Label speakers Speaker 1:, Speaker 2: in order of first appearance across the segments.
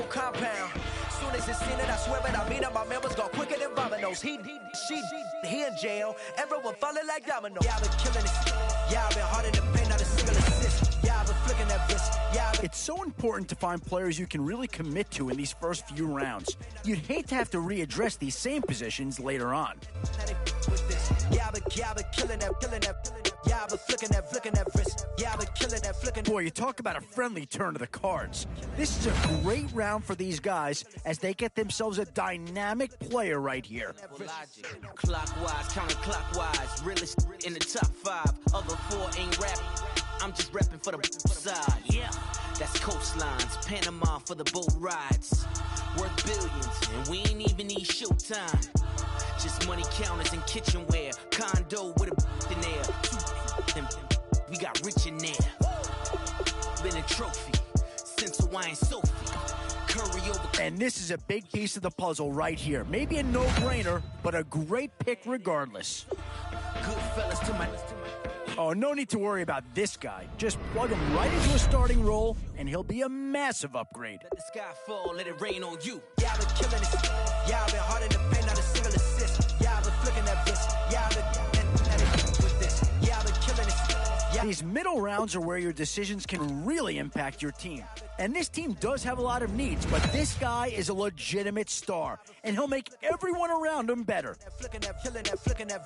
Speaker 1: compound. Soon as it's seen it, I swear it, I mean it. My members go quicker than dominoes. He in jail. Everyone falling like dominoes. Yeah, I've been killing it. Yeah, I've been hard in the paint, not a single assist. Yeah, I've been flicking that wrist. Yeah,
Speaker 2: it's so important to find players you can really commit to in these first few rounds. You'd hate to have to readdress these same positions later on.
Speaker 1: Yeah, I've been killing that. Yeah, I've been flicking that wrist. Yeah, I've been killing that, flicking.
Speaker 2: Boy, you talk about a friendly turn to the cards. This is a great round for these guys as they get themselves a dynamic player right here.
Speaker 3: Clockwise, counterclockwise, realest in the top 5. Other 4 ain't rapping. I'm just repping for the side. Yeah, that's coastlines, Panama for the boat rides. Worth billions, and we ain't even need showtime. Just money counters and kitchenware. Condo with a in there. We got rich in there. Been a trophy since Hawaiian Sophie. Curry over.
Speaker 2: And this is a big piece of the puzzle right here. Maybe a no-brainer, but a great pick regardless.
Speaker 3: Good fellas to my.
Speaker 2: Oh, no need to worry about this guy. Just plug him right into a starting role, and he'll be a massive upgrade.
Speaker 3: Let the sky fall, let it rain on you.
Speaker 1: Yeah, I've been killing it. Yeah, I've been hard in the paint, not a single assist. Yeah, I've been flicking that wrist. Yeah, I've been with this. Yeah, I've been killing it. Yeah.
Speaker 2: These middle rounds are where your decisions can really impact your team. And this team does have a lot of needs, but this guy is a legitimate star, and he'll make everyone around him better.
Speaker 1: Flicking that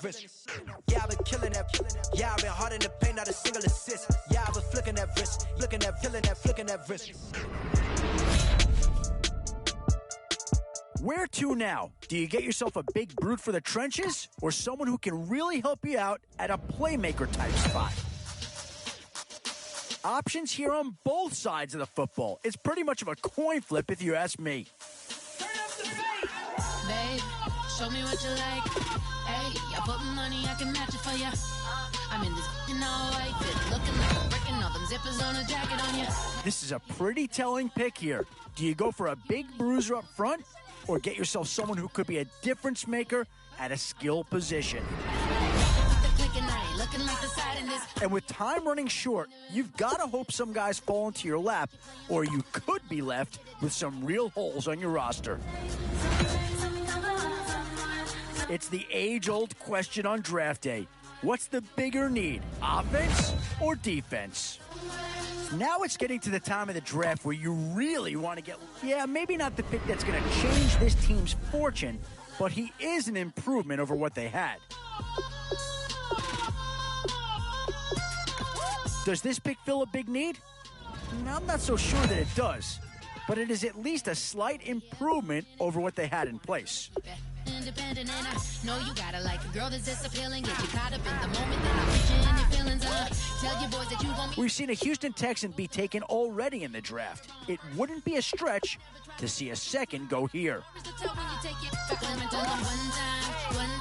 Speaker 1: wrist. Yeah, I've been killing that. Yeah, I've been hard in the paint, not a single assist. Yeah, I've been flicking that wrist. Flicking that wrist.
Speaker 2: Where to now? Do you get yourself a big brute for the trenches, or someone who can really help you out at a playmaker type spot? Options here on both sides of the football. It's pretty much of a coin flip if you ask me.
Speaker 4: Babe, show me what you like. Hey, I put money, I can match it for ya. I'm in this all white fit, looking like a brick and all them zippers on a jacket on ya.
Speaker 2: This is a pretty telling pick here. Do you go for a big bruiser up front, or get yourself someone who could be a difference maker at a skill position? And with time running short, you've got to hope some guys fall into your lap, or you could be left with some real holes on your roster. It's the age-old question on draft day. What's the bigger need, offense or defense? Now it's getting to the time of the draft where you really want to get, maybe not the pick that's going to change this team's fortune, but he is an improvement over what they had. Does this pick fill a big need? I'm not so sure that it does, but it is at least a slight improvement over what they had in place.
Speaker 4: Independent, and I know you gotta like a girl that's this appealing. Get you caught up in the moment, then I'll put you in your feelings. Tell your boys that you gon'
Speaker 2: We've seen a Houston Texan be taken already in the draft. It wouldn't be a stretch to see a second go here.
Speaker 4: One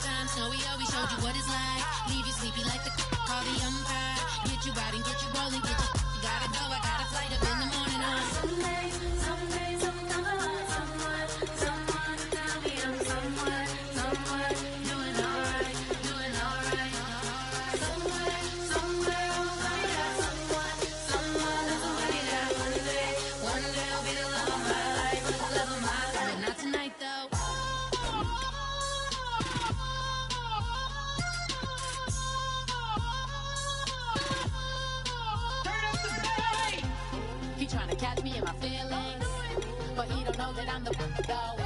Speaker 4: time, Snowy always showed you what it's like. Leave you sleepy like the call the umpire. Get you out and get you rolling, get you gotta go. I got a flight up in the morning. Catch me in my feelings, but he don't know that I'm the though.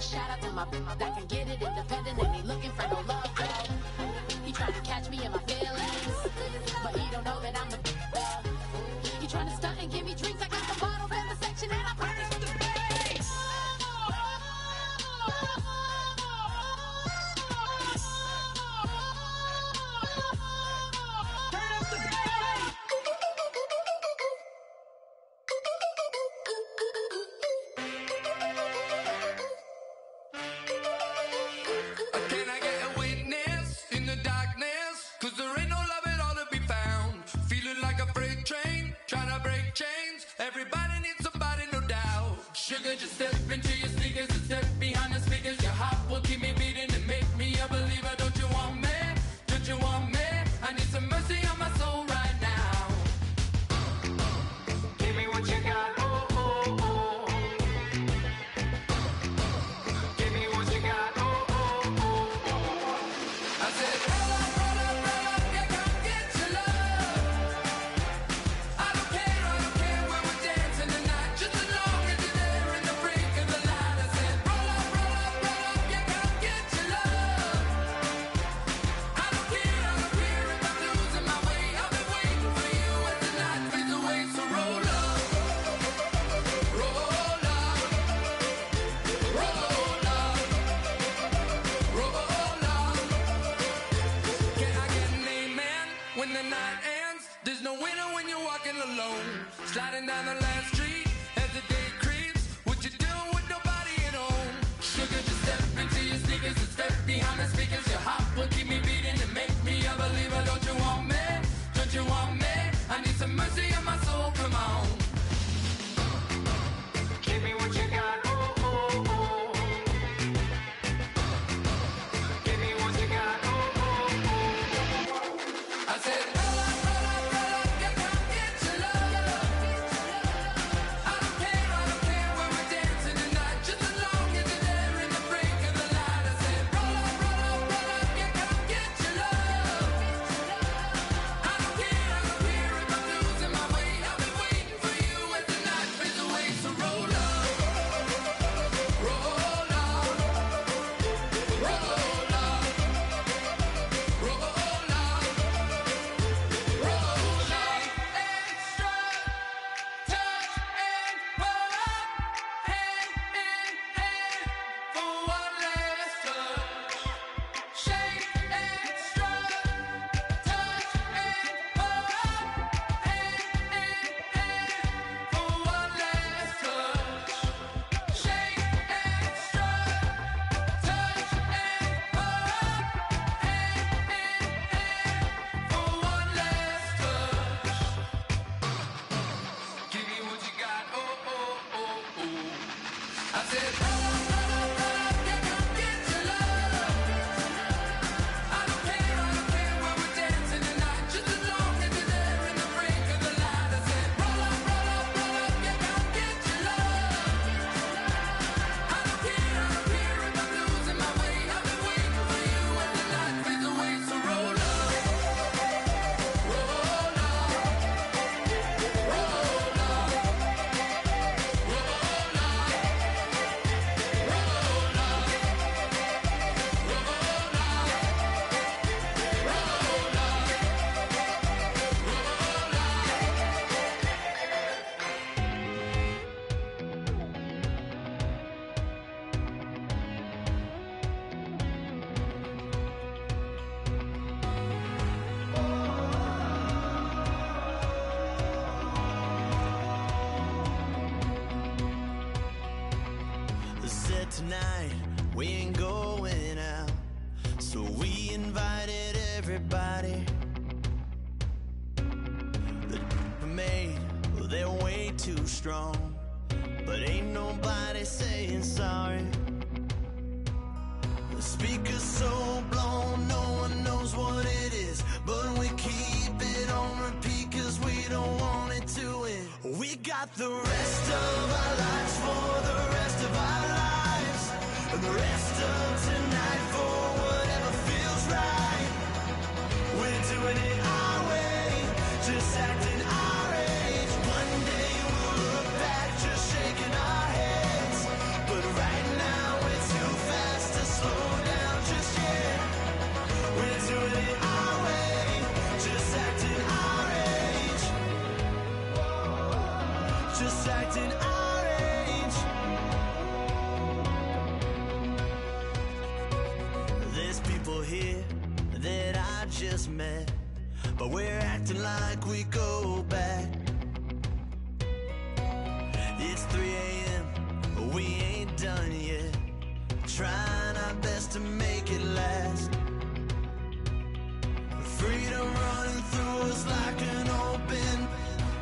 Speaker 4: Shout out to my that can get it independent and ain't looking for no love though. He trying to catch me in my feelings, but he don't know that I'm the though. He trying to stunt and give me drinks. I got the bottles in the section and I promise the base.
Speaker 5: Just step into your sneakers and step behind the speakers. Your heart will keep me beating and make me a believer. Don't you want me? Don't you want me? I need some mercy on my soul right now. Give me what you got. Oh, oh, oh. said, roll up, yeah, come get your love. I don't care where we're dancing tonight, just as long as you're there in the break of the light. I said, roll up, yeah, come get your love. I don't care if I'm losing my way. I've been waiting for you as the night fades away. So roll up, roll up, roll up,
Speaker 1: Said tonight we ain't going out, so we invited everybody. The we made, well, they're way too strong, but ain't nobody saying sorry. The speaker's so blown, no one knows what it is, but we keep it on repeat 'cause we don't want it to end. We got the rest of our lives for the rest of our lives, and the rest of tonight for whatever feels right. We're doing it our way, just acting our age. One day we'll look back just shaking our heads, but right now we're too fast to slow down just yet. We're doing it our way, just acting our age. Just acting our age. There's people here that I just met, but we're acting like we go back. It's 3 a.m., but we ain't done yet, trying our best to make it last. Freedom running through us like an open.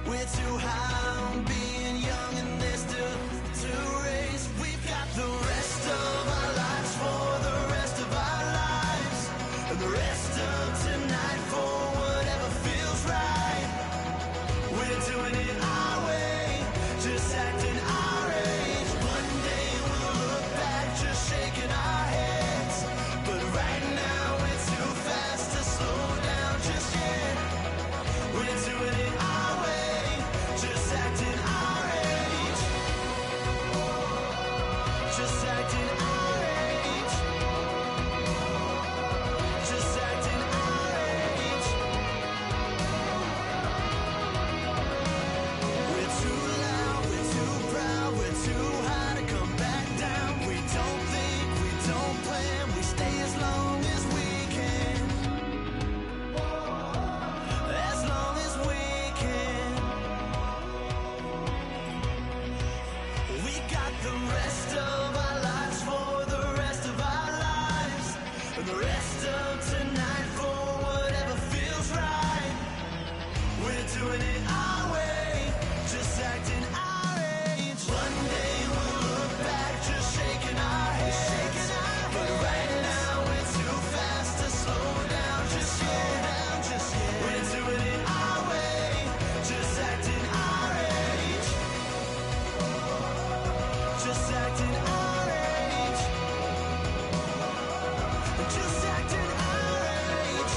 Speaker 1: We're too high on being young and there's still to race. We've got the rest of our lives for the rest of our lives, and the rest of tonight for whatever feels right. We're doing it our way, just acting our age. One day we'll look back just shaking our heads, but right now we're too fast to slow down just yet. We're doing it our way, just acting our age. Just acting our age. Just acting our age. We're too loud, we're too proud, we're too high to come back down. We don't think, we don't plan, we stay as long as we can. As long as we can. We got the rest of our lives for the rest of our lives, and the rest of tonight for whatever feels right. We're doing it our way, just acting our age. One day we'll look back just shaking our heads, but right now we're too fast to slow down just yet. We're doing it our way, just acting our age. Just acting our age. Just acting our age.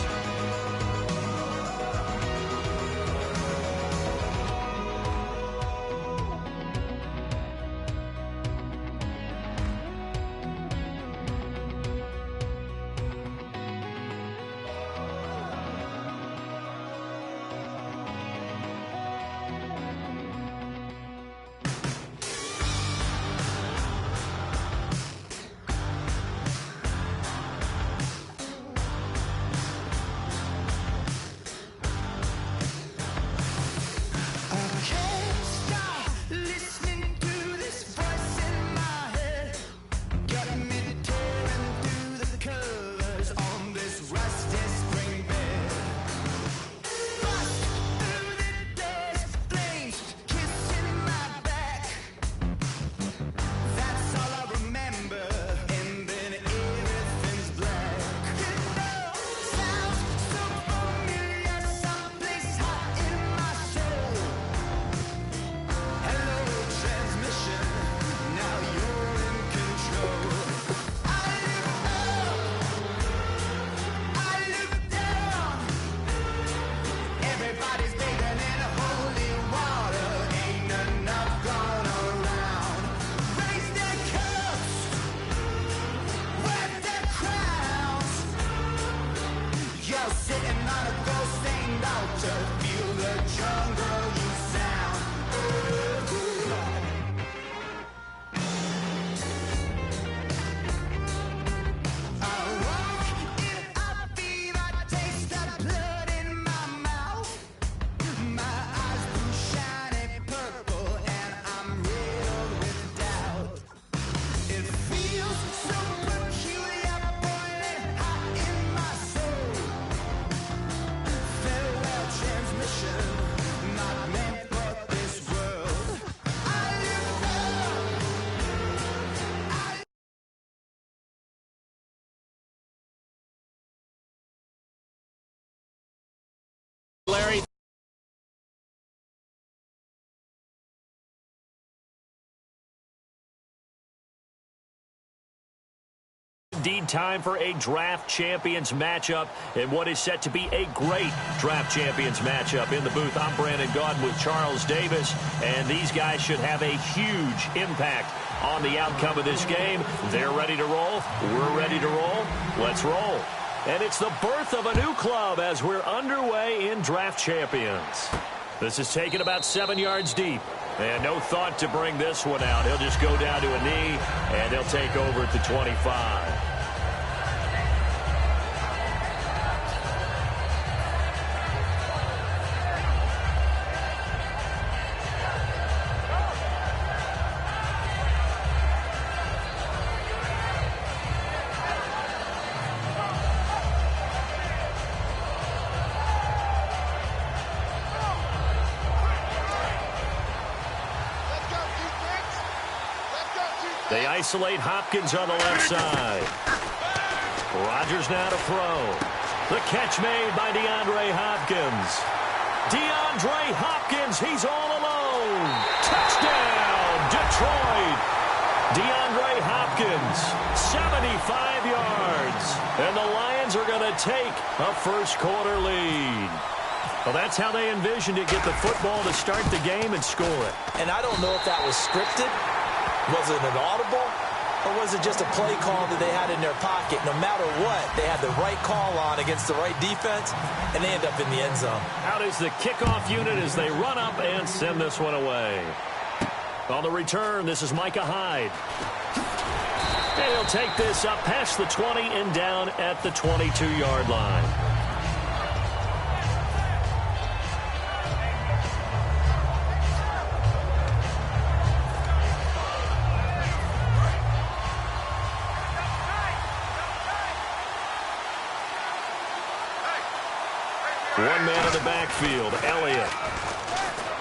Speaker 6: indeed time for a draft champions matchup and what is set to be a great draft champions matchup. In the booth, I'm Brandon Gaudin with Charles Davis, and these guys should have a huge impact on the outcome of this game. They're ready to roll. We're ready to roll. Let's roll. And it's the birth of a new club as we're underway in draft champions. This is taken about 7 yards deep. And no thought to bring this one out. He'll just go down to a knee, and he'll take over at the 25. They isolate Hopkins on the left side. Rodgers now to throw. The catch made by DeAndre Hopkins. DeAndre Hopkins, he's all alone. Touchdown, Detroit. DeAndre Hopkins, 75 yards. And the Lions are going to take a first-quarter lead. Well, that's how they envisioned it, get the football to start the game and score it.
Speaker 7: And I don't know if that was scripted. Was it an audible, or was it just a play call that they had in their pocket? No matter what, they had the right call on against the right defense, and they end up in the end zone.
Speaker 6: Out is the kickoff unit as they run up and send this one away. On the return, this is Micah Hyde. And he'll take this up past the 20 and down at the 22-yard line. One man in the backfield, Elliott.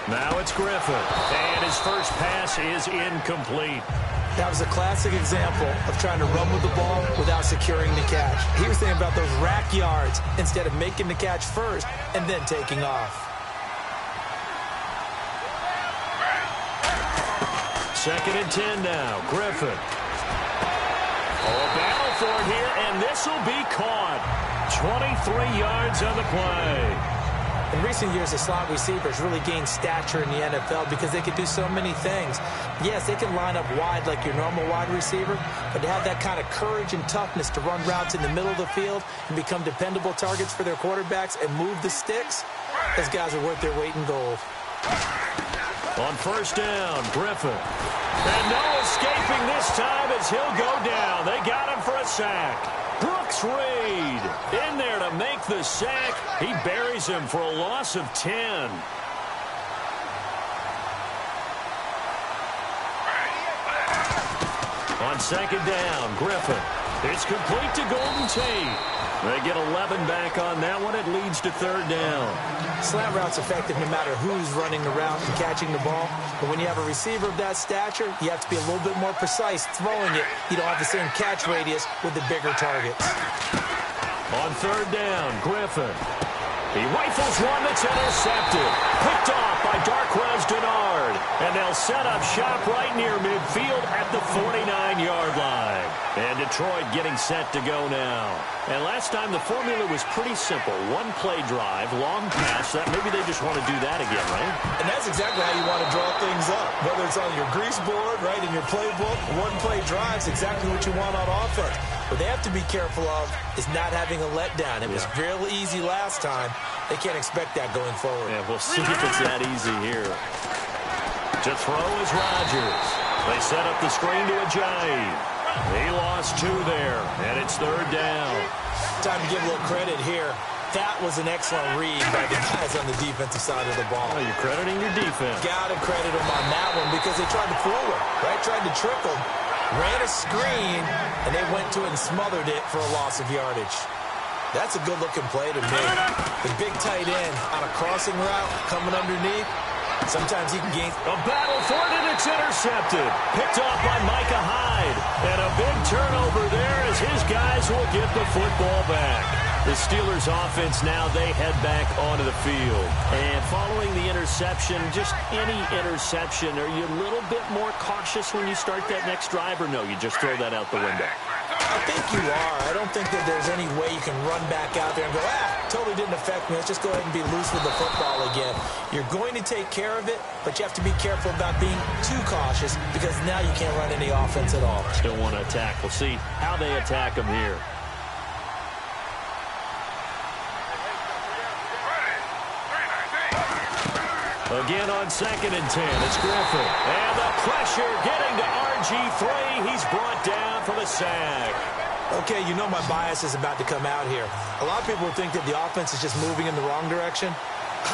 Speaker 6: Now it's Griffin, and his first pass is incomplete.
Speaker 7: That was a classic example of trying to run with the ball without securing the catch. He was thinking about those rack yards instead of making the catch first and then taking off.
Speaker 6: Second and 10 now, Griffin. Oh, battle for it here, and this will be caught. 23 yards on the play.
Speaker 7: In recent years, the slot receivers really gained stature in the NFL because they can do so many things. Yes, they can line up wide like your normal wide receiver, but to have that kind of courage and toughness to run routes in the middle of the field and become dependable targets for their quarterbacks and move the sticks, those guys are worth their weight in gold.
Speaker 6: On first down, Griffin. And no escaping this time as he'll go down. They got him for a sack. Brooks Reed in there to make the sack. He buries him for a loss of 10. On second down, Griffin. It's complete to Golden Tate. They get 11 back on that one. It leads to third down.
Speaker 7: Slant route's effective no matter who's running the route and catching the ball. But when you have a receiver of that stature, you have to be a little bit more precise throwing it. You don't have the same catch radius with the bigger targets.
Speaker 6: On third down, Griffin. He rifles one that's intercepted. Picked off by Darqueze Dennard. And they'll set up shop right near midfield at the 49-yard line. And Detroit getting set to go now. And last time the formula was pretty simple. One play drive, long pass. That maybe they just want to do that again, right?
Speaker 7: And that's exactly how you want to draw things up. Whether it's on your grease board, right, in your playbook, one play drive is exactly what you want on offense. What they have to be careful of is not having a letdown. It was real easy last time. They can't expect that going forward.
Speaker 6: Yeah, we'll see if it's that easy here. To throw is Rodgers. They set up the screen to Ajayi. He lost 2 there, and it's third down.
Speaker 7: Time to give a little credit here. That was an excellent read by the guys on the defensive side of the ball.
Speaker 6: Oh, you're crediting your defense.
Speaker 7: Got to credit them on that one because they tried to fool him, right? Tried to trick him. Ran a screen, and they went to it and smothered it for a loss of yardage. That's a good-looking play to me. The big tight end on a crossing route coming underneath. Sometimes he can gain.
Speaker 6: A battle for it, and it's intercepted. Picked off by Micah Hyde. And a big turnover there as his guys will get the football back. The Steelers offense now, they head back onto the field. And following the interception, just any interception, are you a little bit more cautious when you start that next drive, or no, you just throw that out the window?
Speaker 7: I I think you are. I don't think that there's any way you can run back out there and go, totally didn't affect me. Let's just go ahead and be loose with the football again. You're going to take care of it, but you have to be careful about being too cautious because now you can't run any offense at all.
Speaker 6: Still want to attack. We'll see how they attack him here. Again on 2nd and 10, it's Griffin. And the pressure getting to RG3. He's brought down for the sack.
Speaker 7: Okay, you know my bias is about to come out here. A lot of people think that the offense is just moving in the wrong direction.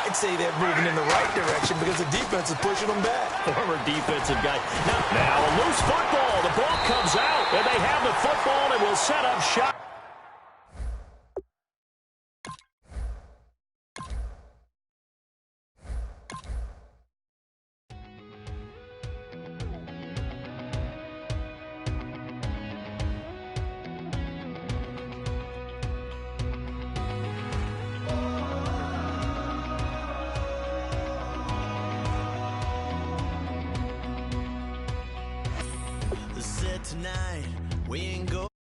Speaker 7: I'd say they're moving in the right direction because the defense is pushing them back.
Speaker 6: Former defensive guy. Now a loose football. The ball comes out, and they have the football and will set up shot.
Speaker 1: Tonight we ain't go